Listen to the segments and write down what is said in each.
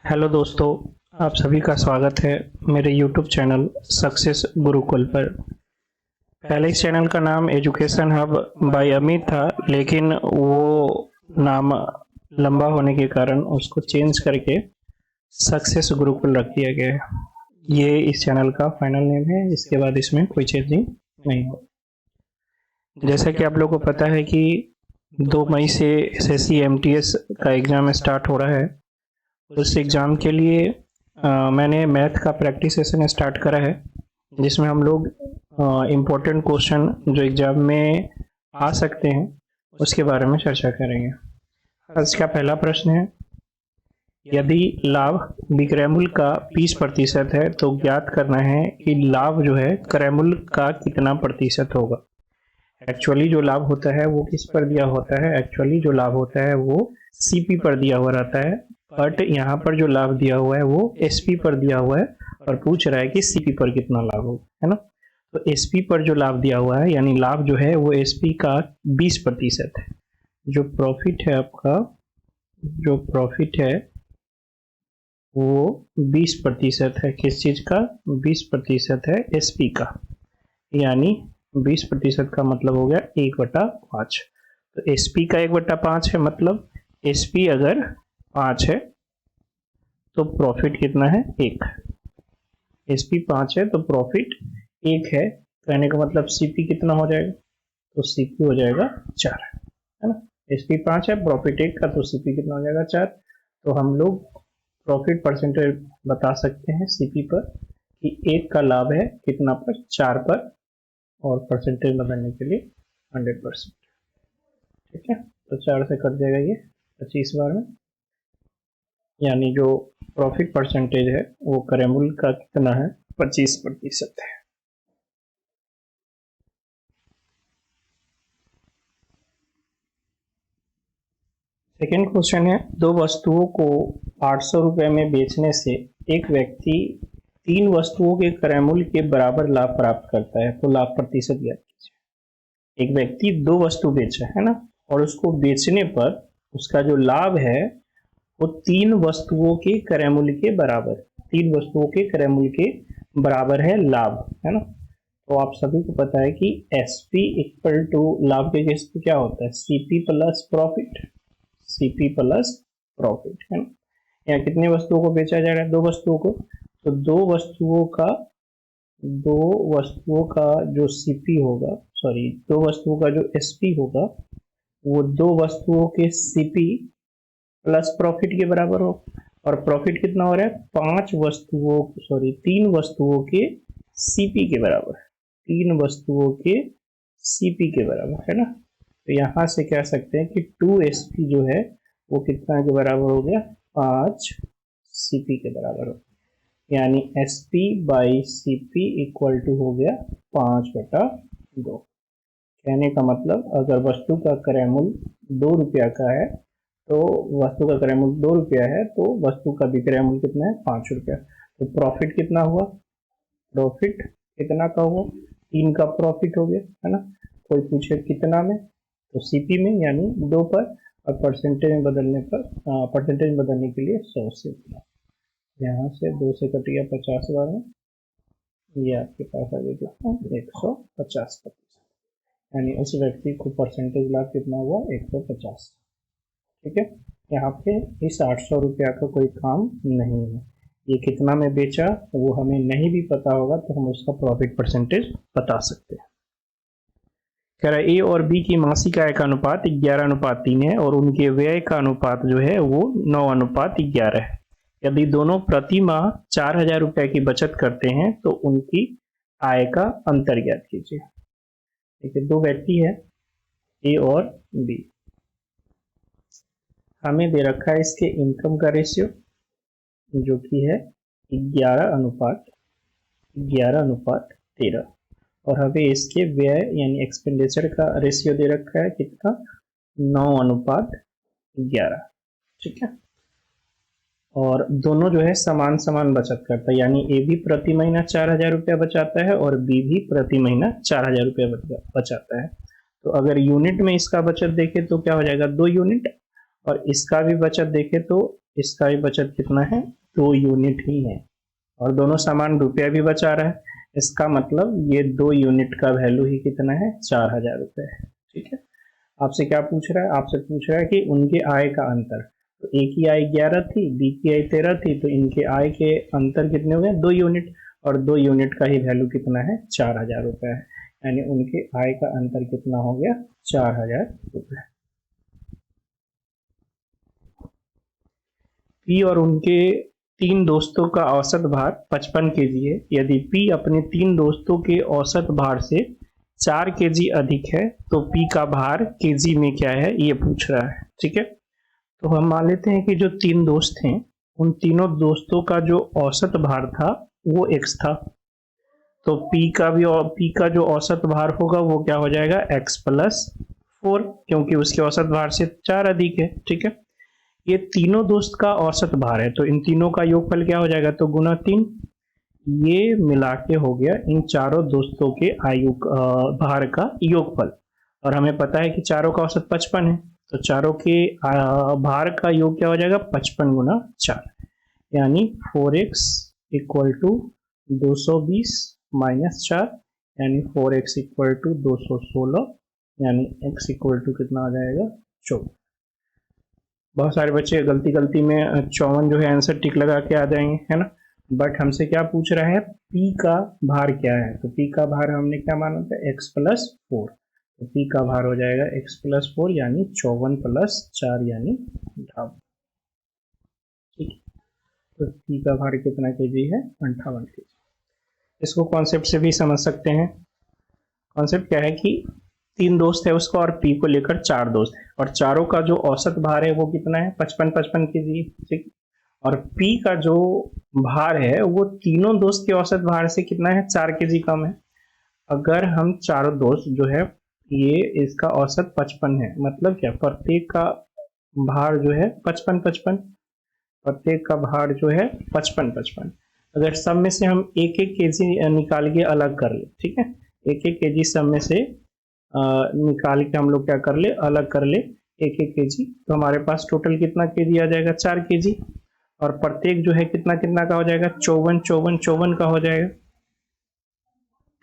Hello दोस्तों, आप सभी का स्वागत है मेरे YouTube चैनल सक्सेस गुरुकुल पर। पहले इस चैनल का नाम एजुकेशन हब बाय अमित था, लेकिन वो नाम लंबा होने के कारण उसको चेंज करके सक्सेस गुरुकुल रख दिया गया है। ये इस चैनल का फाइनल नेम है, इसके बाद इसमें कोई चेंजिंग नहीं हो। जैसा कि आप लोगों को पता है कि 2 मई से SSC MTS का एग्ज़ाम स्टार्ट हो रहा है। उस एग्ज़ाम के लिए मैंने मैथ का प्रैक्टिस सेशन स्टार्ट करा है, जिसमें हम लोग इम्पोर्टेंट क्वेश्चन जो एग्ज़ाम में आ सकते हैं उसके बारे में चर्चा करेंगे। आज का पहला प्रश्न है, यदि लाभ विक्रयमूल्य का 20% है तो ज्ञात करना है कि लाभ जो है क्रयमूल्य का कितना प्रतिशत होगा। एक्चुअली जो लाभ होता है वो किस पर दिया होता है? एक्चुअली जो लाभ होता है वो CP पर दिया हुआ रहता है, बट यहाँ पर जो लाभ दिया हुआ है वो SP पर दिया हुआ है और पूछ रहा है कि CP पर कितना लाभ होगा, है ना। तो SP पर जो लाभ दिया हुआ है यानी लाभ जो है वो SP का 20% है। जो प्रॉफिट है आपका, जो प्रॉफिट है वो 20% है। किस चीज का? 20% है SP का, यानी 20% का मतलब हो गया 1/5। तो SP का 1/5 है, मतलब SP अगर 5 है तो प्रॉफिट कितना है? 1। SP 5 है तो प्रॉफिट 1 है, कहने का मतलब CP कितना हो जाएगा? तो CP हो जाएगा 4, है ना। SP 5 है, प्रॉफिट 1 का, तो CP कितना हो जाएगा? 4। तो हम लोग प्रॉफिट परसेंटेज बता सकते हैं CP पर कि 1 का लाभ है कितना पर? 4 पर, और परसेंटेज बदलने के लिए 100%। ठीक है, तो 4 से कट जाएगा ये 25 बार में, यानी जो प्रॉफिट परसेंटेज है वो क्रयमूल्य का कितना है? 25% है। सेकेंड क्वेश्चन है, 2 वस्तुओं को 800 रुपये में बेचने से एक व्यक्ति 3 वस्तुओं के क्रयमूल्य के बराबर लाभ प्राप्त करता है, तो लाभ प्रतिशत ज्ञात कीजिए। एक व्यक्ति 2 वस्तु बेचा है ना, और उसको बेचने पर उसका जो लाभ है वो 3 वस्तुओं के क्रयमूल्य के बराबर, 3 वस्तुओं के क्रयमूल्य के बराबर है लाभ, है ना। तो आप सभी को पता है कि SP इक्वल टू लाभ के केस में क्या होता है? CP plus profit, CP plus profit, है ना। यहाँ कितनी वस्तुओं को बेचा जा रहा है? 2 वस्तुओं को, तो 2 वस्तुओं का जो CP होगा, सॉरी 2 वस्तुओं का जो SP होगा वो 2 वस्तुओं के CP प्लस प्रॉफिट के बराबर हो। और प्रॉफिट कितना हो रहा है? 3 वस्तुओं के CP के बराबर, 3 वस्तुओं के CP के बराबर, है ना। तो यहाँ से कह सकते हैं कि 2SP जो है वो कितना के बराबर हो गया? 5 CP के बराबर हो, यानी SP by CP equal to हो गया 5/2। कहने का मतलब अगर वस्तु का क्रय मूल्य 2 रुपया का है, तो वस्तु का क्रय मूल्य 2 रुपया है तो वस्तु का विक्रय मूल्य कितना है? 5 रुपया। तो प्रॉफिट कितना हुआ? प्रॉफिट कितना का हुआ? 3 का प्रॉफिट हो गया, है ना। कोई पूछे कितना में, तो CP में, यानी 2 पर, और परसेंटेज में बदलने पर, परसेंटेज बदलने के लिए 100 से। यहाँ से 2 से कट गया 50 बार में, ये आपके पास आ गया 150%, यानी उस व्यक्ति को परसेंटेज लाभ कितना हुआ? 150। ठीक है, यहाँ पे इस 800 रुपया का कोई काम नहीं है। ये कितना में बेचा वो हमें नहीं भी पता होगा तो हम उसका प्रॉफिट परसेंटेज बता सकते हैं। कह रहा है A और B की मासिक आय का अनुपात 11:3 है और उनके व्यय का अनुपात जो है वो 9:11 है। यदि दोनों प्रति माह 4000 रुपये की बचत करते हैं तो उनकी आय का अंतर ज्ञात कीजिए। ठीक है, 2 व्यक्ति है A और B, हमें दे रखा है इसके इनकम का रेशियो जो कि है 11:13, और हमें इसके व्यय यानी एक्सपेंडिचर का रेशियो दे रखा है कितना? 9:11। ठीक है, और दोनों जो है समान समान बचत करता है, यानी A भी प्रति महीना 4000 रुपया बचाता है और B भी प्रति महीना 4000 रुपया बचाता है। तो अगर यूनिट में इसका बचत देखे तो क्या हो जाएगा? 2 यूनिट, और इसका भी बचत देखे तो इसका भी बचत कितना है, 2 यूनिट ही है, और दोनों सामान रुपया भी बचा रहा है। इसका मतलब ये 2 यूनिट का वैल्यू ही कितना है, 4000 रुपये है। ठीक है, आपसे क्या पूछ रहा है, आपसे पूछ रहा है कि उनके आय का अंतर। तो ए की आय 11 थी, बी की आय 13 थी, तो इनके आय के अंतर कितने हो गए, 2 यूनिट, और 2 यूनिट का ही वैल्यू कितना है, 4000 रुपये है। यानी उनके आय का अंतर कितना हो गया, 4000 रुपये। पी और उनके 3 दोस्तों का औसत भार 55 केजी है। यदि पी अपने 3 दोस्तों के औसत भार से 4 केजी अधिक है तो पी का भार केजी में क्या है, ये पूछ रहा है। ठीक है, तो हम मान लेते हैं कि जो 3 दोस्त हैं, उन तीनों दोस्तों का जो औसत भार था वो x था, तो पी का जो औसत भार होगा वो क्या हो जाएगा, x प्लस 4, क्योंकि उसके औसत भार से 4 अधिक है। ठीक है, ये तीनों दोस्त का औसत भार है, तो इन तीनों का योगफल क्या हो जाएगा, तो गुना 3, ये मिला के हो गया इन चारों दोस्तों के भार का योगफल। और हमें पता है कि चारों का औसत 55 है, तो चारों के भार का योग क्या हो जाएगा, 55 गुना 4, यानी 4x इक्वल टू 220 माइनस 4, यानी 4x इक्वल टू 216, यानी x इक्वल टू कितना आ जाएगा, 24। बहुत सारे बच्चे गलती में 54 जो है आंसर टिक लगा के आ जाएंगे, है ना, बट हमसे क्या पूछ रहा है, p का भार क्या है, तो p का भार हमने क्या माना था, x प्लस 4, तो p का भार हो जाएगा x प्लस 4, यानी 54 प्लस 4 यानी 58। ठीक है, तो p का भार कितना केजी है, 58 केजी। इसको कॉन्सेप्ट से भी समझ सकते हैं। कॉन्सेप्ट क्या है कि 3 दोस्त है उसका और p को लेकर 4 दोस्त है, और चारों का जो औसत भार है वो कितना है, 55 केजी। ठीक, और p का जो भार है वो तीनों दोस्त के औसत भार से कितना है, 4 केजी कम है। अगर हम चारों दोस्त जो है, ये इसका औसत 55 है, मतलब क्या, प्रत्येक का भार जो है 55, प्रत्येक का भार जो है 55। अगर सब में से हम एक केजी निकाल के अलग कर ले, ठीक है, एक केजी सब में से निकाल के हम लोग क्या कर ले, अलग कर ले एक केजी, तो हमारे पास टोटल कितना केजी आ जाएगा, 4 केजी, और प्रत्येक जो है कितना कितना का हो जाएगा, 54 का हो जाएगा,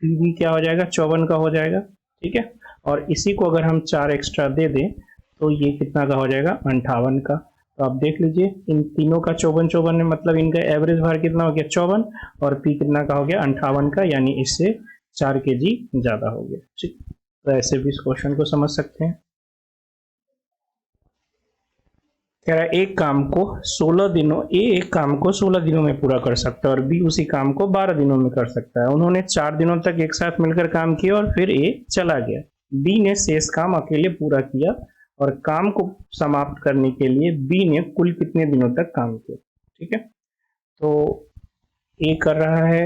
पी भी क्या हो जाएगा, 54 का हो जाएगा। ठीक है, और इसी को अगर हम 4 एक्स्ट्रा दे दें तो ये कितना का हो जाएगा, 58 का। तो आप देख लीजिए इन तीनों का 54 है, मतलब इनका एवरेज भार कितना हो गया, 54, और पी कितना का हो गया, 58 का, यानी इससे 4 केजी ज्यादा हो गया। ठीक, तो ऐसे भी इस क्वेश्चन को समझ सकते हैं। कह रहा है एक काम को 16 दिनों, एक काम को 16 दिनों में पूरा कर सकता है और बी उसी काम को 12 दिनों में कर सकता है। उन्होंने 4 दिनों तक एक साथ मिलकर काम किया और फिर ए चला गया। बी ने शेष काम अकेले पूरा किया और काम को समाप्त करने के लिए बी ने कुल कितने दिनों तक काम किया। ठीक है, तो ए कर रहा है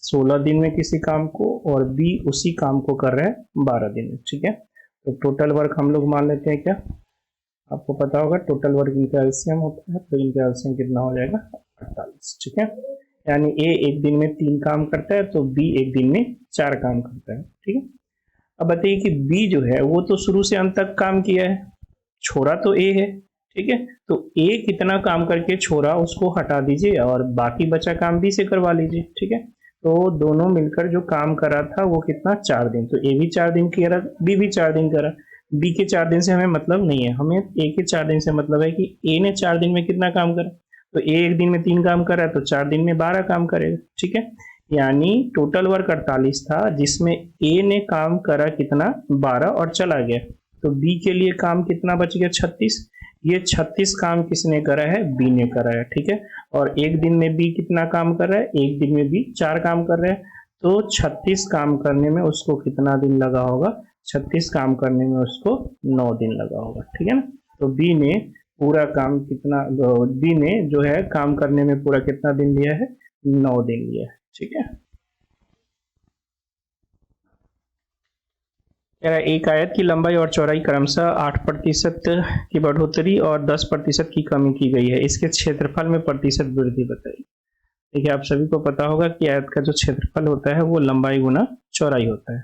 16 दिन में किसी काम को और बी उसी काम को कर रहा है 12 दिन में। ठीक है, तो टोटल वर्क हम लोग मान लेते हैं, क्या आपको पता होगा, टोटल वर्क इनका एलसीएम होता है, तो इनका एलसीएम कितना हो जाएगा, 48। ठीक है, यानी ए एक दिन में 3 काम करता है तो बी एक दिन में 4 काम करता है। ठीक है, अब बताइए कि बी जो है वो तो शुरू से अंत तक काम किया है, छोड़ा तो ए है। ठीक है, तो ए कितना काम करके छोड़ा उसको हटा दीजिए और बाकी बचा काम बी से करवा लीजिए। ठीक है, तो दोनों मिलकर जो काम करा था वो कितना, 4 दिन, तो ए भी 4 दिन करा, बी भी 4 दिन करा। बी के 4 दिन से हमें मतलब नहीं है, हमें ए के 4 दिन से मतलब है कि ए ने 4 दिन में कितना काम करा, तो ए एक दिन में 3 काम करा तो 4 दिन में 12 काम करेगा। ठीक है, यानी टोटल वर्क 48 था जिसमें ए ने काम करा कितना, 12 और चला गया, तो बी के लिए काम कितना बच गया, 36। ये 36 काम किसने करा है, बी ने करा है। ठीक है, और एक दिन में बी कितना काम कर रहा है, एक दिन में बी 4 काम कर रहा है, तो 36 काम करने में उसको कितना दिन लगा होगा, 36 काम करने में उसको 9 दिन लगा होगा। ठीक है ना, तो बी ने पूरा काम कितना, बी ने जो है काम करने में पूरा कितना दिन लिया है, 9 दिन लिया है। ठीक है, एक आयत की लंबाई और चौड़ाई क्रमशः 8% की बढ़ोतरी और 10% की कमी की गई है, इसके क्षेत्रफल में प्रतिशत वृद्धि बताइए। देखिए आप सभी को पता होगा कि आयत का जो क्षेत्रफल होता है वो लंबाई गुना चौड़ाई होता है।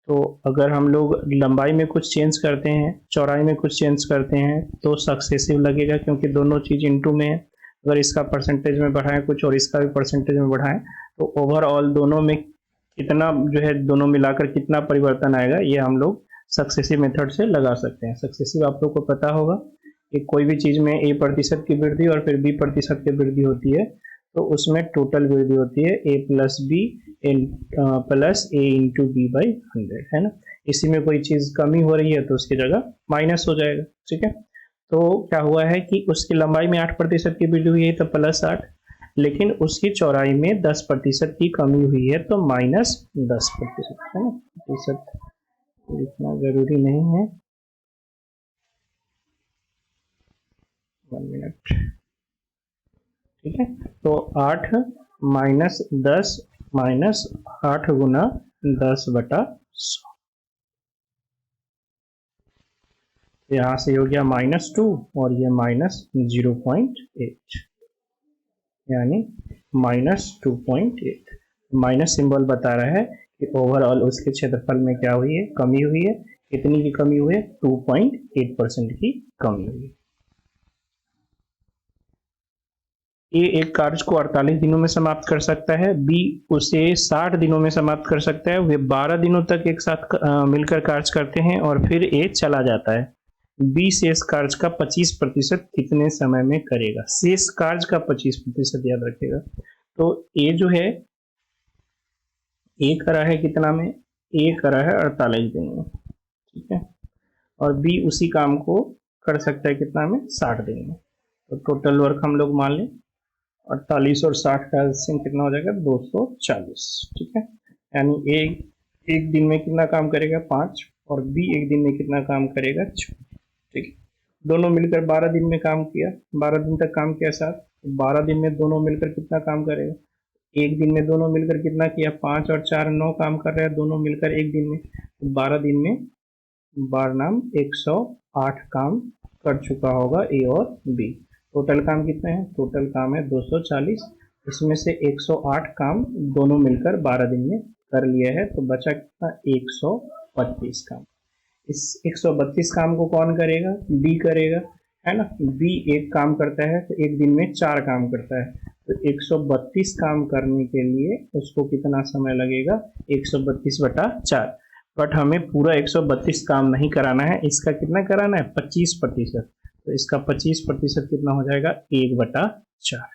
तो अगर हम लोग लंबाई में कुछ चेंज करते हैं, चौड़ाई में कुछ चेंज करते हैं तो सक्सेसिव लगेगा, क्योंकि दोनों चीज़ इनटू में है। अगर इसका परसेंटेज में बढ़ाएं कुछ और इसका भी परसेंटेज में बढ़ाएं तो ओवरऑल दोनों में कितना जो है, दोनों मिलाकर कितना परिवर्तन आएगा, ये हम लोग सक्सेसिव मेथड से लगा सकते हैं। सक्सेसिव आप लोग को पता होगा कि कोई भी चीज़ में a% की वृद्धि और फिर b% की वृद्धि होती है, तो उसमें टोटल वृद्धि होती है a plus B plus A into B by 100, है ना। इसी में कोई चीज़ कमी हो रही है तो उसकी जगह माइनस हो जाएगा, ठीक है। तो क्या हुआ है कि उसकी लंबाई में 8% की वृद्धि हुई है तो +8, लेकिन उसकी चौड़ाई में 10% की कमी हुई है तो -10%, है ना। प्रतिशत लिखना जरूरी नहीं है, 1 मिनट, ठीक है। तो 8 माइनस 10 माइनस 8 गुना 10/100, यहाँ से हो गया -2 और ये -0.8, यानी -2.8। माइनस सिंबल बता रहा है कि ओवरऑल उसके क्षेत्रफल में क्या हुई है, कमी हुई है। कितनी की कमी हुई है, 2.8% की कमी हुई है। ए एक कार्य को 48 दिनों में समाप्त कर सकता है, बी उसे 60 दिनों में समाप्त कर सकता है। वे 12 दिनों तक एक साथ मिलकर कार्य करते हैं और फिर ए चला जाता है। बी शेष कार्य का 25% कितने समय में करेगा। शेष कार्य का 25% याद रखेगा। तो ए जो है, ए करा है कितना में, ए करा है 48 दिन में, ठीक है। और बी उसी काम को कर सकता है कितना में, 60 दिन में। तो टोटल वर्क हम लोग मान लें 48 और 60 का एलसीएम कितना हो जाएगा, 240, ठीक है। यानी ए एक दिन में कितना काम करेगा, 5, और बी एक दिन में कितना काम करेगा, 6, ठीक है। दोनों मिलकर 12 दिन में काम किया, 12 दिन तक काम किया साथ, 12 दिन में दोनों मिलकर कितना काम करेगा, एक दिन में दोनों मिलकर कितना किया, 5 और 4 9 काम कर रहे हैं दोनों मिलकर एक दिन में। तो 12 दिन में 12 108 काम कर चुका होगा ए और बी। टोटल काम कितने हैं, टोटल काम है 240, इसमें से 108 काम दोनों मिलकर 12 दिन में कर लिया है, तो बचा कितना, 132 काम। इस 132 काम को कौन करेगा, बी करेगा, है ना। बी एक काम करता है तो एक दिन में 4 काम करता है, तो 132 काम करने के लिए उसको कितना समय लगेगा, 132/4। बट हमें पूरा 132 काम नहीं कराना है, इसका कितना कराना है, 25%। तो इसका 25% कितना हो जाएगा, 1/4।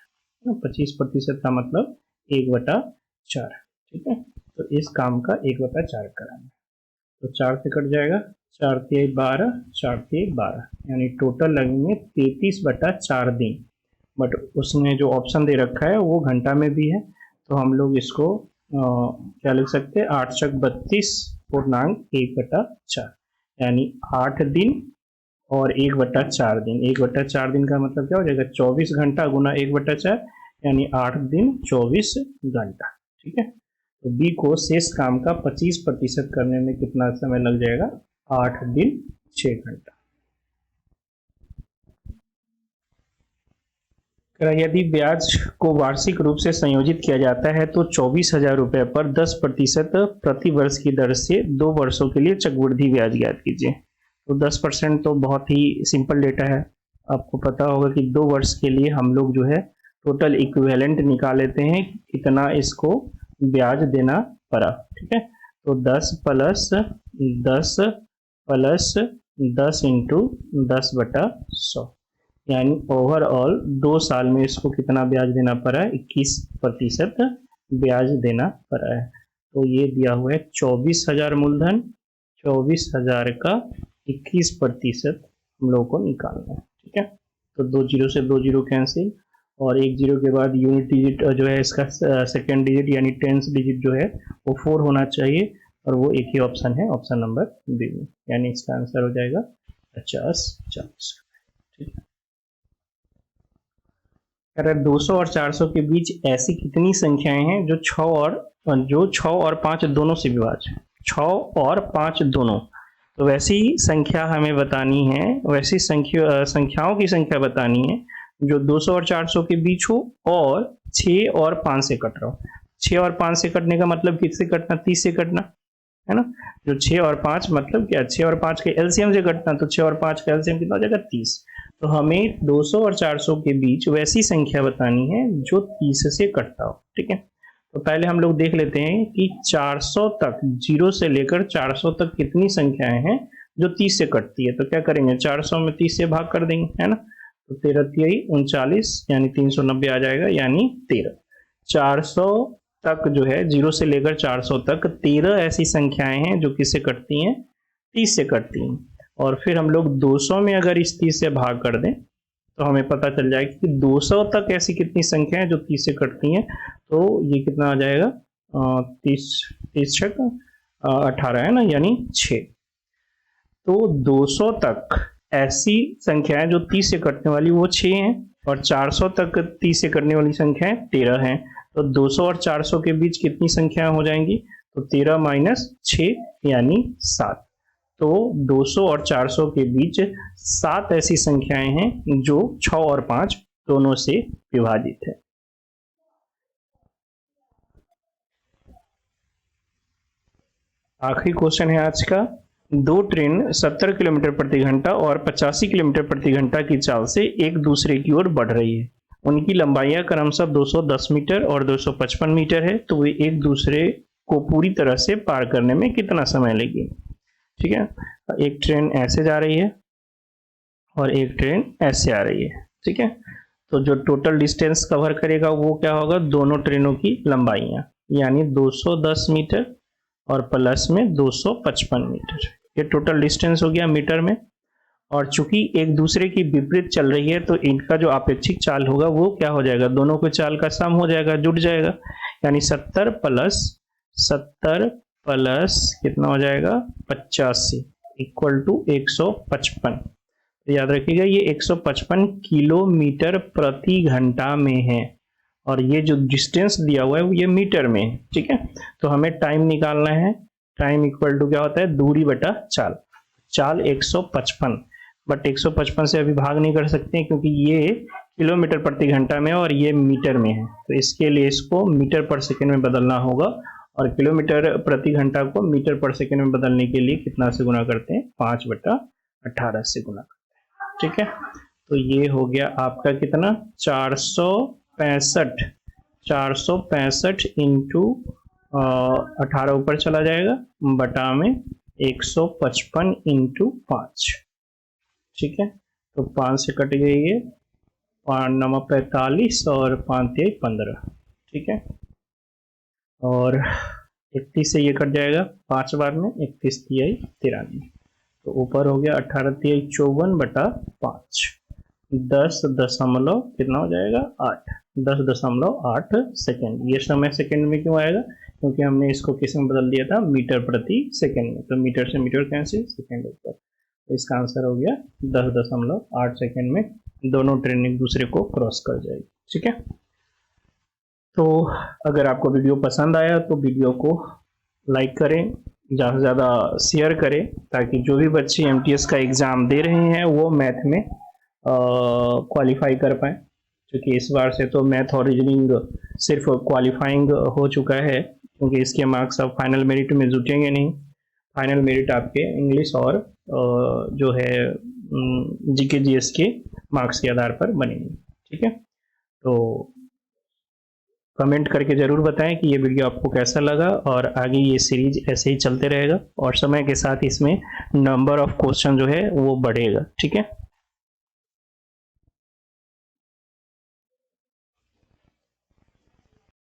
25% का मतलब 1/4, ठीक है। तो इस काम का 1/4 कराना है, तो 4 से कट जाएगा, 4 × 12, 4 × 12, यानी टोटल लगेंगे 33/4 दिन। बट उसने जो ऑप्शन दे रखा है वो घंटा में भी है, तो हम लोग इसको क्या लिख सकते हैं, 8 × 32 पूर्णांक 1/4, यानी 8 दिन और 1/4 दिन। 1/4 दिन का मतलब क्या हो जाएगा, 24 घंटा गुना 1/4, यानी 8 दिन 24 घंटा, ठीक है। तो बी को शेष काम का 25% करने में कितना समय लग जाएगा, 8 दिन 6 घंटा। यदि ब्याज को वार्षिक रूप से संयोजित किया जाता है तो 24,000 रुपये पर 10% प्रति वर्ष की दर से 2 वर्षों के लिए चक्रवृद्धि ब्याज ज्ञात कीजिए। तो 10% तो बहुत ही सिंपल डेटा है, आपको पता होगा कि 2 वर्ष के लिए हम लोग जो है टोटल इक्विवेलेंट निकाल लेते हैं, कितना इसको ब्याज देना पड़ा, ठीक है। तो 10 प्लस 10 प्लस 10 इंटू 10/100, यानी ओवरऑल 2 साल में इसको कितना ब्याज देना पड़ा है, 21% ब्याज देना पड़ा है। तो ये दिया हुआ है 24,000 मूलधन, 24,000 का 21% हम लोगों को निकालना है, ठीक है। तो 2 जीरो से 2 जीरो कैंसिल, और 1 जीरो के बाद यूनिट डिजिट जो है इसका सेकेंड डिजिट यानी टेंस डिजिट जो है वो 4 होना चाहिए, और वो एक ही ऑप्शन है, ऑप्शन नंबर बी में, यानी इसका आंसर हो जाएगा 50/40, ठीक है। अगर 200 और 400 के बीच ऐसी कितनी संख्याएं हैं जो 6 और 5 दोनों से विभाज्य, 6 और 5 दोनों। तो वैसी संख्या हमें बतानी है, वैसी संख्याओं की संख्या बतानी है जो 200 और 400 के बीच हो और 6 और 5 से कट रहा हो। 6 और 5 से कटने का मतलब किससे कटना, 30 से कटना, है ना। जो 6 और 5 मतलब क्या, 6 और 5 के एलसीएम से कटना, तो 6 और 5 का एलसीएम कितना हो जाएगा 30। तो हमें 200 और 400 के बीच वैसी संख्या बतानी है जो 30 से कटता हो। ठीक है, तो पहले हम लोग देख लेते हैं कि 400 तक, 0 से लेकर 400 तक कितनी संख्याएं हैं जो 30 से कटती है। तो क्या करेंगे, 400 में 30 से भाग कर देंगे, है ना। तो 13 तिहाई 39 यानी 390 आ जाएगा, यानी 13। 400 तक जो है, 0 से लेकर 400 तक 13 ऐसी संख्याएं हैं जो किससे कटती हैं, 30 से कटती हैं। और फिर हम लोग 200 में अगर इस 30 से भाग कर दें तो हमें पता चल जाएगा कि 200 तक ऐसी कितनी संख्या है जो 30 से कटती हैं। तो ये कितना आ जाएगा, 30 छक 18 है ना, यानी 6। तो 200 तक ऐसी संख्याएं जो 30 से कटने वाली वो 6 हैं, और 400 तक 30 से कटने वाली संख्याएं 13 हैं। तो 200 और 400 के बीच कितनी संख्याएं हो जाएंगी, तो 13 माइनस 6 यानी 7। तो 200 और 400 के बीच 7 ऐसी संख्याएं हैं जो 6 और 5 दोनों से विभाजित है। आखिरी क्वेश्चन है आज का। दो ट्रेन 70 किलोमीटर प्रति घंटा और 85 किलोमीटर प्रति घंटा की चाल से एक दूसरे की ओर बढ़ रही है। उनकी लंबाइयां क्रमशः 210 मीटर और 255 मीटर है। तो वे एक दूसरे को पूरी तरह से पार करने में कितना समय लेगी। ठीक है, एक ट्रेन ऐसे जा रही है और एक ट्रेन ऐसे आ रही है। ठीक है, तो जो टोटल डिस्टेंस कवर करेगा वो क्या होगा, दोनों ट्रेनों की लंबाइयां, यानी 210 मीटर और प्लस में 255 मीटर। ये टोटल डिस्टेंस हो गया मीटर में। और चूंकि एक दूसरे की विपरीत चल रही है तो इनका जो आपेक्षिक चाल होगा वो क्या हो जाएगा, दोनों के चाल का सम हो जाएगा, जुड़ जाएगा। यानी 70 प्लस कितना हो जाएगा 85 इक्वल टू 155। तो याद रखिएगा ये 155 किलोमीटर प्रति घंटा में है, और ये जो डिस्टेंस दिया हुआ है वो ये मीटर में है। ठीक है, तो हमें टाइम निकालना है। टाइम इक्वल टू क्या होता है, दूरी बटा चाल। चाल 155, बट 155 से अभी भाग नहीं कर सकते क्योंकि ये किलोमीटर प्रति घंटा में और ये मीटर में है। तो इसके लिए इसको मीटर पर सेकेंड में बदलना होगा, और किलोमीटर प्रति घंटा को मीटर पर सेकेंड में बदलने के लिए कितना से गुना करते हैं, 5/18 से गुना करते हैं। ठीक है, तो ये हो गया आपका कितना, 465 इंटू 18 ऊपर चला जाएगा, बटा में 155 इंटू 5। ठीक है, तो 5 से कट गई ये, 5 9 45 और 5 3 15। ठीक है, और 31 से ये कट जाएगा 5 बार में, 31 3 93। तो ऊपर हो गया 18 3 54 बटा 5, 10 दशमलव कितना हो जाएगा 8, 10.8 सेकेंड। ये समय सेकेंड में क्यों आएगा, क्योंकि हमने इसको किस में बदल दिया था, मीटर प्रति सेकेंड में। तो मीटर से मीटर कैंसिल, सेकेंड ऊपर। तो इसका आंसर हो गया 10.8 सेकेंड में दोनों ट्रेन एक दूसरे को क्रॉस कर जाएगी। ठीक है, तो अगर आपको वीडियो पसंद आया तो वीडियो को लाइक करें, ज़्यादा से ज़्यादा शेयर करें, ताकि जो भी बच्चे एमटीएस का एग्ज़ाम दे रहे हैं वो मैथ में क्वालिफाई कर पाएँ। क्योंकि इस बार से तो मैथ और रीजनिंग सिर्फ क्वालिफाइंग हो चुका है, क्योंकि इसके मार्क्स अब फाइनल मेरिट में जुटेंगे नहीं। फाइनल मेरिट आपके इंग्लिश और जो है जीके जीएस के मार्क्स के आधार पर बनेंगे। ठीक है, तो कमेंट करके ज़रूर बताएं कि ये वीडियो आपको कैसा लगा, और आगे ये सीरीज ऐसे ही चलते रहेगा, और समय के साथ इसमें नंबर ऑफ क्वेश्चन जो है वो बढ़ेगा। ठीक है।